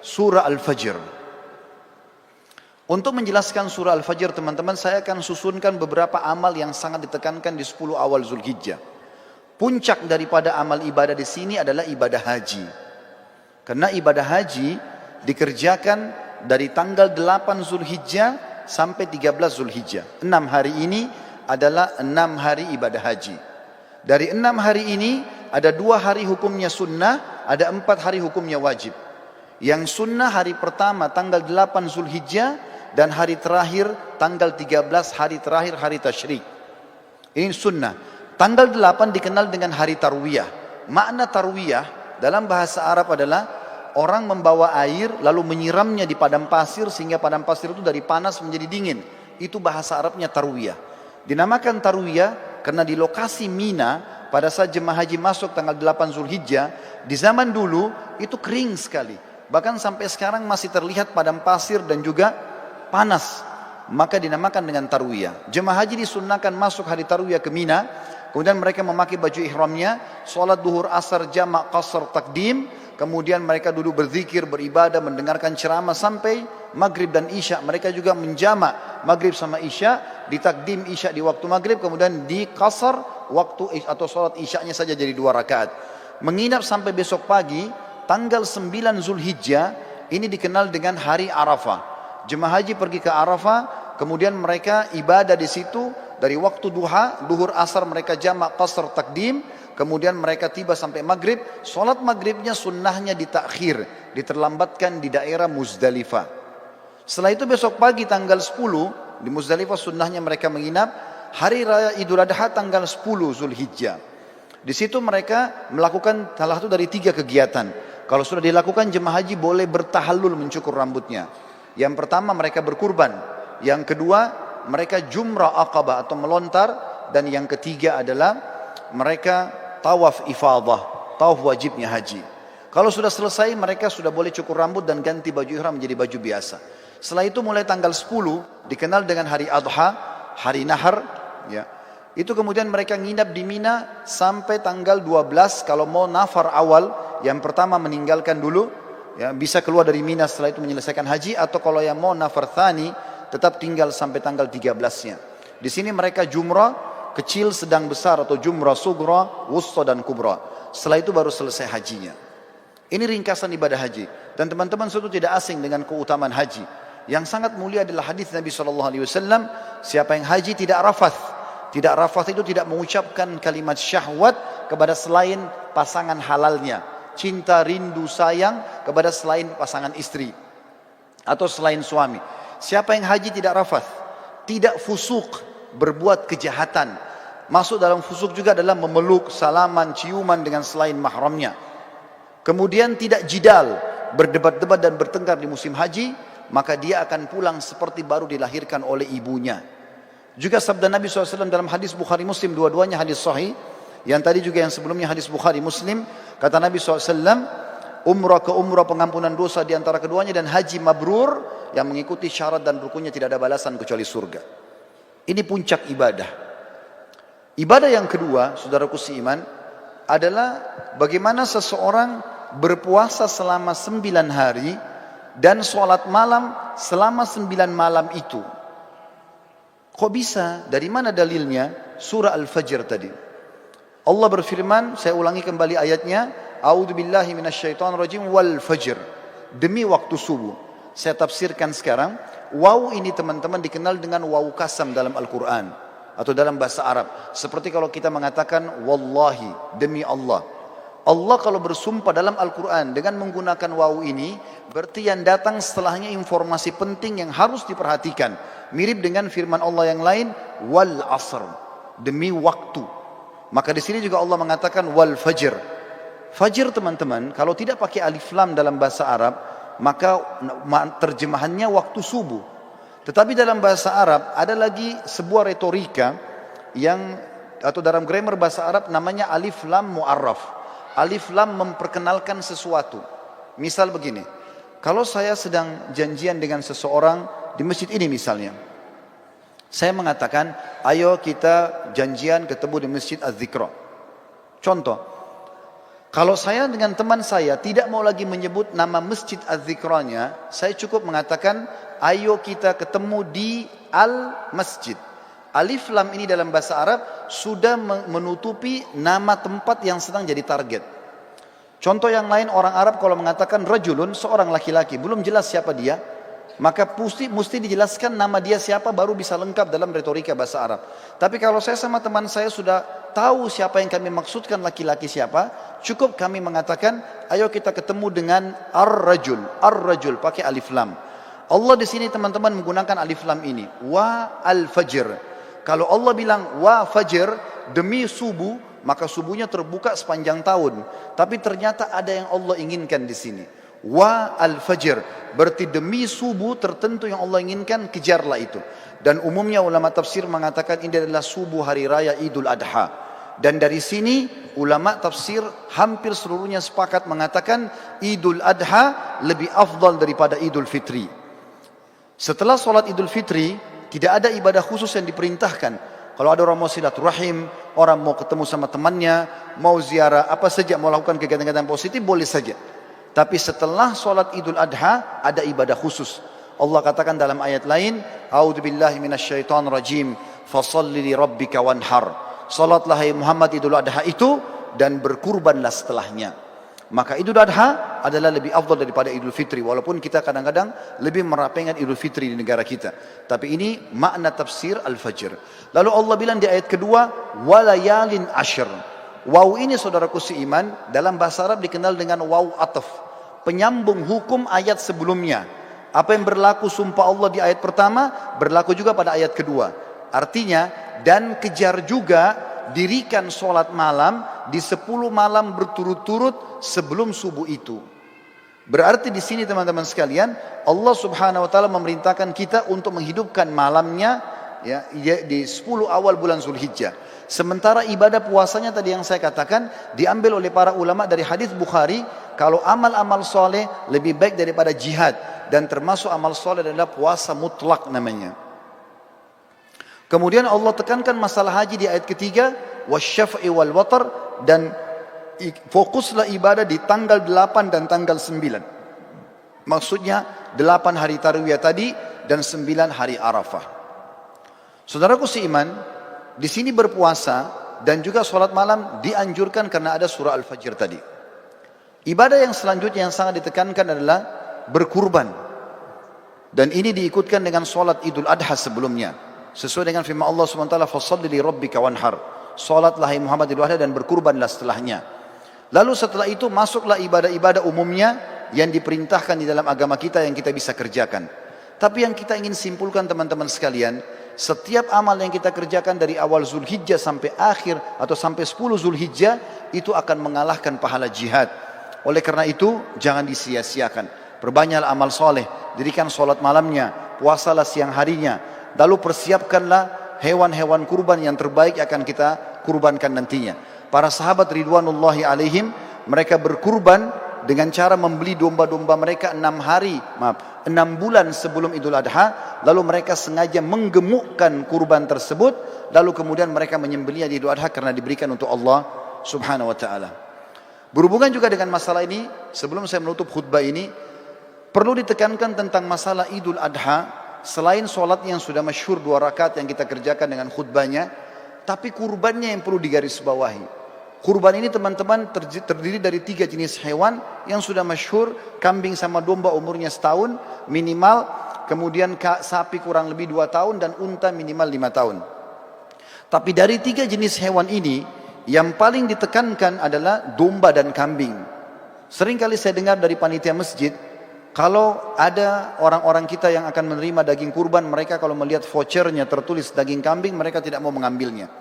surah Al-Fajr. Untuk menjelaskan surah Al-Fajr teman-teman, saya akan susunkan beberapa amal yang sangat ditekankan di 10 awal Zulhijjah. Puncak daripada amal ibadah di sini adalah ibadah haji. Karena ibadah haji dikerjakan dari tanggal 8 Zulhijjah sampai 13 Zulhijjah. 6 hari ini adalah 6 hari ibadah haji. Dari 6 hari ini ada 2 hari hukumnya sunnah, ada 4 hari hukumnya wajib. Yang sunnah hari pertama tanggal 8 Zulhijjah, dan hari terakhir tanggal 13 hari terakhir hari tasyrik. Ini sunnah. Tanggal 8 dikenal dengan hari tarwiyah. Makna tarwiyah dalam bahasa Arab adalah orang membawa air lalu menyiramnya di padang pasir sehingga padang pasir itu dari panas menjadi dingin. Itu bahasa Arabnya tarwiyah. Dinamakan tarwiyah karena di lokasi Mina pada saat jemaah haji masuk tanggal 8 Zulhijjah, di zaman dulu itu kering sekali. Bahkan sampai sekarang masih terlihat padang pasir dan juga panas, maka dinamakan dengan tarwiyah. Jemaah haji disunnahkan masuk hari tarwiyah ke Mina, kemudian mereka memakai baju ihramnya, sholat duhur asar jamak qasar takdim, kemudian mereka duduk berzikir, beribadah, mendengarkan ceramah sampai maghrib dan isya. Mereka juga menjamak maghrib sama isya, ditakdim isya di waktu maghrib, kemudian di qasar waktu atau sholat isyanya saja jadi 2 rakaat. Menginap sampai besok pagi, tanggal 9 Zulhijjah, ini dikenal dengan hari Arafah. Jemaah haji pergi ke Arafah, kemudian mereka ibadah di situ dari waktu duha, duhur asar mereka jamak qasar takdim, kemudian mereka tiba sampai maghrib. Solat maghribnya sunnahnya ditakhir, diterlambatkan di daerah Muzdalifah. Setelah itu besok pagi tanggal 10 di Muzdalifah sunnahnya mereka menginap. Hari raya Idul Adha tanggal 10 Zulhijjah. Di situ mereka melakukan salah satu dari 3 kegiatan. Kalau sudah dilakukan, jemaah haji boleh bertahallul mencukur rambutnya. Yang pertama mereka berkurban, yang kedua mereka jumrah aqabah atau melontar, dan yang ketiga adalah mereka tawaf ifadah, tawaf wajibnya haji. Kalau sudah selesai mereka sudah boleh cukur rambut dan ganti baju ihram menjadi baju biasa. Setelah itu mulai tanggal 10 dikenal dengan hari Adha, hari Nahar, ya. Itu kemudian mereka nginap di Mina sampai tanggal 12. Kalau mau nafar awal, yang pertama meninggalkan dulu, ya, bisa keluar dari Mina setelah itu menyelesaikan haji, atau kalau yang mau nafar thani tetap tinggal sampai tanggal 13-nya. Di sini mereka jumrah kecil, sedang, besar, atau jumrah sugra, wusta dan kubra. Setelah itu baru selesai hajinya. Ini ringkasan ibadah haji. Dan teman-teman suatu tidak asing dengan keutamaan haji. Yang sangat mulia adalah hadis Nabi SAW, siapa yang haji tidak rafath. Tidak rafath itu tidak mengucapkan kalimat syahwat kepada selain pasangan halalnya. Cinta, rindu, sayang kepada selain pasangan istri atau selain suami. Siapa yang haji tidak rafath, tidak fusuk, berbuat kejahatan. Masuk dalam fusuk juga adalah memeluk, salaman, ciuman dengan selain mahramnya. Kemudian tidak jidal, berdebat-debat dan bertengkar di musim haji, maka dia akan pulang seperti baru dilahirkan oleh ibunya. Juga sabda Nabi SAW dalam hadis Bukhari Muslim, dua-duanya hadis sahih. Yang tadi juga yang sebelumnya hadis Bukhari Muslim, kata Nabi SAW, umrah ke umrah pengampunan dosa di antara keduanya, dan haji mabrur yang mengikuti syarat dan rukunnya tidak ada balasan kecuali surga. Ini puncak ibadah. Ibadah yang kedua, saudaraku seiman, adalah bagaimana seseorang berpuasa selama 9 hari dan sholat malam selama 9 malam itu. Kok bisa? Dari mana dalilnya? Surah Al-Fajr tadi. Allah berfirman, saya ulangi kembali ayatnya, A'udzubillahi minasyaitonirrajim wal fajr. Demi waktu subuh. Saya tafsirkan sekarang. Waw ini teman-teman dikenal dengan waw kasam dalam Al-Quran atau dalam bahasa Arab. Seperti kalau kita mengatakan wallahi, demi Allah. Allah kalau bersumpah dalam Al-Quran dengan menggunakan waw ini, berarti yang datang setelahnya informasi penting yang harus diperhatikan. Mirip dengan firman Allah yang lain, wal asr, demi waktu. Maka di sini juga Allah mengatakan wal fajr. Fajr teman-teman, kalau tidak pakai alif lam dalam bahasa Arab, maka terjemahannya waktu subuh. Tetapi dalam bahasa Arab ada lagi sebuah retorika yang, atau dalam grammar bahasa Arab namanya alif lam mu'arraf. Alif lam memperkenalkan sesuatu. Misal begini, kalau saya sedang janjian dengan seseorang di masjid ini misalnya, saya mengatakan, ayo kita janjian ketemu di masjid Az-Zikra. Contoh, Kalau saya dengan teman saya tidak mau lagi menyebut nama Masjid Az-Zikranya, saya cukup mengatakan, ayo kita ketemu di Al-Masjid. Alif lam ini dalam bahasa Arab sudah menutupi nama tempat yang sedang jadi target. Contoh yang lain, orang Arab kalau mengatakan rajulun, seorang laki-laki, belum jelas siapa dia, maka mesti dijelaskan nama dia siapa baru bisa lengkap dalam retorika bahasa Arab. Tapi kalau saya sama teman saya sudah tahu siapa yang kami maksudkan laki-laki siapa, cukup kami mengatakan, ayo kita ketemu dengan ar-rajul. Ar-rajul pakai alif lam. Allah di sini teman-teman menggunakan alif lam ini. Wa al-fajr. Kalau Allah bilang wa fajr, demi subuh, maka subuhnya terbuka sepanjang tahun. Tapi ternyata ada yang Allah inginkan di sini. Wa al-fajr, berarti demi subuh tertentu yang Allah inginkan, kejarlah itu. Dan umumnya ulama tafsir mengatakan ini adalah subuh hari raya Idul Adha. Dan dari sini ulama tafsir hampir seluruhnya sepakat mengatakan Idul Adha lebih afdal daripada Idul Fitri. Setelah sholat Idul Fitri, tidak ada ibadah khusus yang diperintahkan. Kalau ada orang mau silaturahim, orang mau ketemu sama temannya, mau ziarah, apa saja, mau lakukan kegiatan-kegiatan positif, boleh saja. Tapi setelah sholat Idul Adha, ada ibadah khusus. Allah katakan dalam ayat lain, A'udzubillahi minasyaitonir rajim, fasalli li rabbika wanhar. Salatlah hai Muhammad Idul Adha itu, dan berkurbanlah setelahnya. Maka Idul Adha adalah lebih afdal daripada Idul Fitri, walaupun kita kadang-kadang lebih merapengan Idul Fitri di negara kita. Tapi ini makna tafsir Al-Fajr. Lalu Allah bilang di ayat kedua, walayalin ashr. Waw ini saudaraku seiman dalam bahasa Arab dikenal dengan waw ataf, penyambung hukum ayat sebelumnya. Apa yang berlaku sumpah Allah di ayat pertama berlaku juga pada ayat kedua. Artinya, dan kejar juga dirikan sholat malam di 10 malam berturut-turut sebelum subuh itu. Berarti di sini teman-teman sekalian, Allah Subhanahu wa taala memerintahkan kita untuk menghidupkan malamnya ya di 10 awal bulan Zulhijjah. Sementara ibadah puasanya tadi yang saya katakan diambil oleh para ulama dari hadis Bukhari, kalau amal-amal soleh lebih baik daripada jihad, dan termasuk amal soleh adalah puasa mutlak namanya. Kemudian Allah tekankan masalah haji di ayat ketiga, wasyaf'i wal watar, dan fokuslah ibadah di tanggal 8 dan tanggal 9. Maksudnya 8 hari tarwiyah tadi dan 9 hari Arafah. Saudaraku seiman, di sini berpuasa dan juga sholat malam dianjurkan karena ada surah Al-Fajr tadi. Ibadah yang selanjutnya yang sangat ditekankan adalah berkurban. Dan ini diikutkan dengan sholat Idul Adha sebelumnya. Sesuai dengan firman Allah SWT, fasalli li rabbika wanhar. Salatlah hai Muhammad Idul Adha dan berkurbanlah setelahnya. Lalu setelah itu masuklah ibadah-ibadah umumnya yang diperintahkan di dalam agama kita yang kita bisa kerjakan. Tapi yang kita ingin simpulkan teman-teman sekalian, setiap amal yang kita kerjakan dari awal Zulhijjah sampai akhir atau sampai 10 Zulhijjah itu akan mengalahkan pahala jihad. Oleh karena itu jangan disia-siakan. Perbanyaklah amal soleh, dirikan sholat malamnya, puasalah siang harinya. Lalu persiapkanlah hewan-hewan kurban yang terbaik akan kita kurbankan nantinya. Para sahabat ridwanullahi alaihim, mereka berkurban dengan cara membeli domba-domba mereka 6 bulan sebelum Idul Adha. Lalu mereka sengaja menggemukkan kurban tersebut. Lalu kemudian mereka menyembelihnya di Idul Adha karena diberikan untuk Allah Subhanahu wa ta'ala. Berhubungan juga dengan masalah ini, sebelum saya menutup khutbah ini, perlu ditekankan tentang masalah Idul Adha. Selain sholat yang sudah masyhur 2 rakaat yang kita kerjakan dengan khutbahnya, tapi kurbannya yang perlu digarisbawahi. Kurban ini teman-teman terdiri dari 3 jenis hewan yang sudah masyhur, kambing sama domba umurnya setahun minimal, kemudian sapi kurang lebih 2 tahun, dan unta minimal 5 tahun. Tapi dari 3 jenis hewan ini, yang paling ditekankan adalah domba dan kambing. Sering kali saya dengar dari panitia masjid, kalau ada orang-orang kita yang akan menerima daging kurban, mereka kalau melihat vouchernya tertulis daging kambing, mereka tidak mau mengambilnya.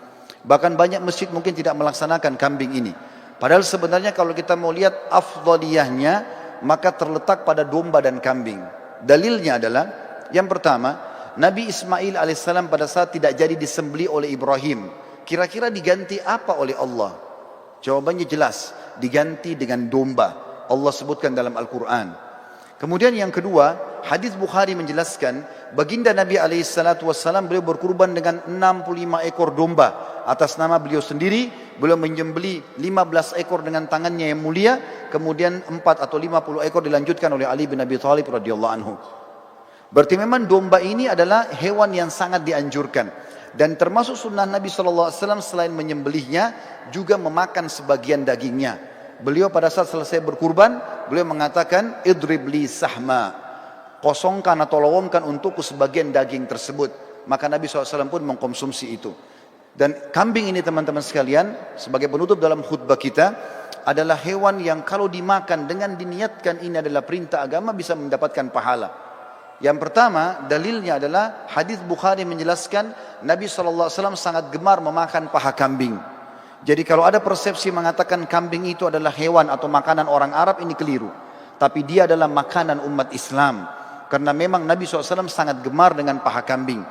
Bahkan banyak masjid mungkin tidak melaksanakan kambing ini. Padahal sebenarnya kalau kita mau lihat afdaliyahnya, maka terletak pada domba dan kambing. Dalilnya adalah, yang pertama, Nabi Ismail alaihissalam pada saat tidak jadi disembelih oleh Ibrahim, kira-kira diganti apa oleh Allah? Jawabannya jelas, diganti dengan domba. Allah sebutkan dalam Al-Quran. Kemudian yang kedua, hadis Bukhari menjelaskan Baginda Nabi SAW beliau berkurban dengan 65 ekor domba atas nama beliau sendiri. Beliau menyembelih 15 ekor dengan tangannya yang mulia, kemudian 4 atau 50 ekor dilanjutkan oleh Ali bin Abi Thalib radhiyallahu anhu. Berarti memang domba ini adalah hewan yang sangat dianjurkan, dan termasuk sunnah Nabi SAW selain menyembelihnya juga memakan sebagian dagingnya. Beliau pada saat selesai berkurban, beliau mengatakan, idrib li sahma, kosongkan atau lowongkan untukku sebagian daging tersebut. Maka Nabi SAW pun mengkonsumsi itu. Dan kambing ini teman-teman sekalian, sebagai penutup dalam khutbah kita, adalah hewan yang kalau dimakan dengan diniatkan ini adalah perintah agama bisa mendapatkan pahala. Yang pertama, dalilnya adalah hadis Bukhari menjelaskan Nabi SAW sangat gemar memakan paha kambing. Jadi kalau ada persepsi mengatakan kambing itu adalah hewan atau makanan orang Arab, ini keliru. Tapi dia adalah makanan umat Islam. Karena memang Nabi SAW sangat gemar dengan paha kambing.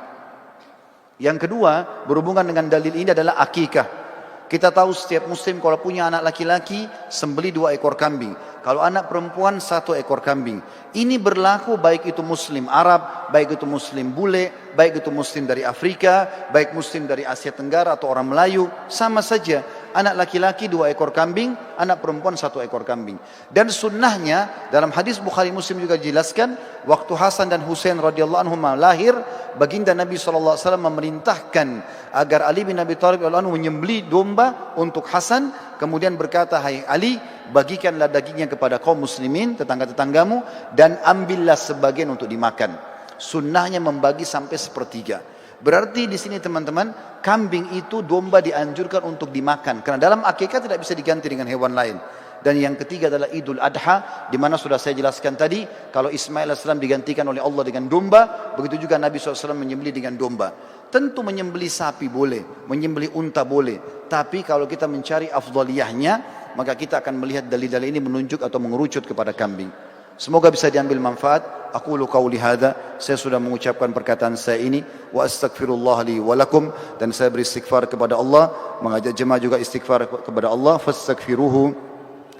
Yang kedua, berhubungan dengan dalil ini adalah akikah. Kita tahu setiap muslim kalau punya anak laki-laki, sembelih 2 ekor kambing. Kalau anak perempuan 1 ekor kambing. Ini berlaku baik itu muslim Arab, baik itu muslim bule, baik itu muslim dari Afrika, baik muslim dari Asia Tenggara atau orang Melayu. Sama saja, anak laki-laki 2 ekor kambing, anak perempuan 1 ekor kambing. Dan sunnahnya dalam hadis Bukhari Muslim juga dijelaskan, waktu Hasan dan Husain radhiyallahu anhum lahir, baginda Nabi SAW memerintahkan agar Ali bin Abi Thalib radhiyallahu anhu menyembelih domba untuk Hasan, kemudian berkata, hai Ali, bagikanlah dagingnya kepada kaum muslimin, tetangga-tetanggamu, dan ambillah sebagian untuk dimakan. Sunnahnya membagi sampai 1/3. Berarti di sini teman-teman, kambing itu domba dianjurkan untuk dimakan, karena dalam akikah tidak bisa diganti dengan hewan lain. Dan yang ketiga adalah Idul Adha, di mana sudah saya jelaskan tadi, kalau Ismail AS digantikan oleh Allah dengan domba, begitu juga Nabi SAW menyembelih dengan domba. Tentu menyembelih sapi boleh, menyembelih unta boleh, tapi kalau kita mencari afdaliyahnya, maka kita akan melihat dalil-dalil ini menunjuk atau mengerucut kepada kambing. Semoga bisa diambil manfaat. Aqulu qauli hadza, saya sudah mengucapkan perkataan saya ini, wa astaghfirullah li wa lakum, dan saya beristighfar kepada Allah, mengajak jemaah juga istighfar kepada Allah, fastaghfiruhu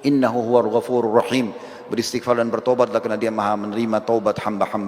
innahu huwal ghafurur rahim. Beristighfar dan bertobatlah karena Dia Maha menerima taubat hamba-hamba.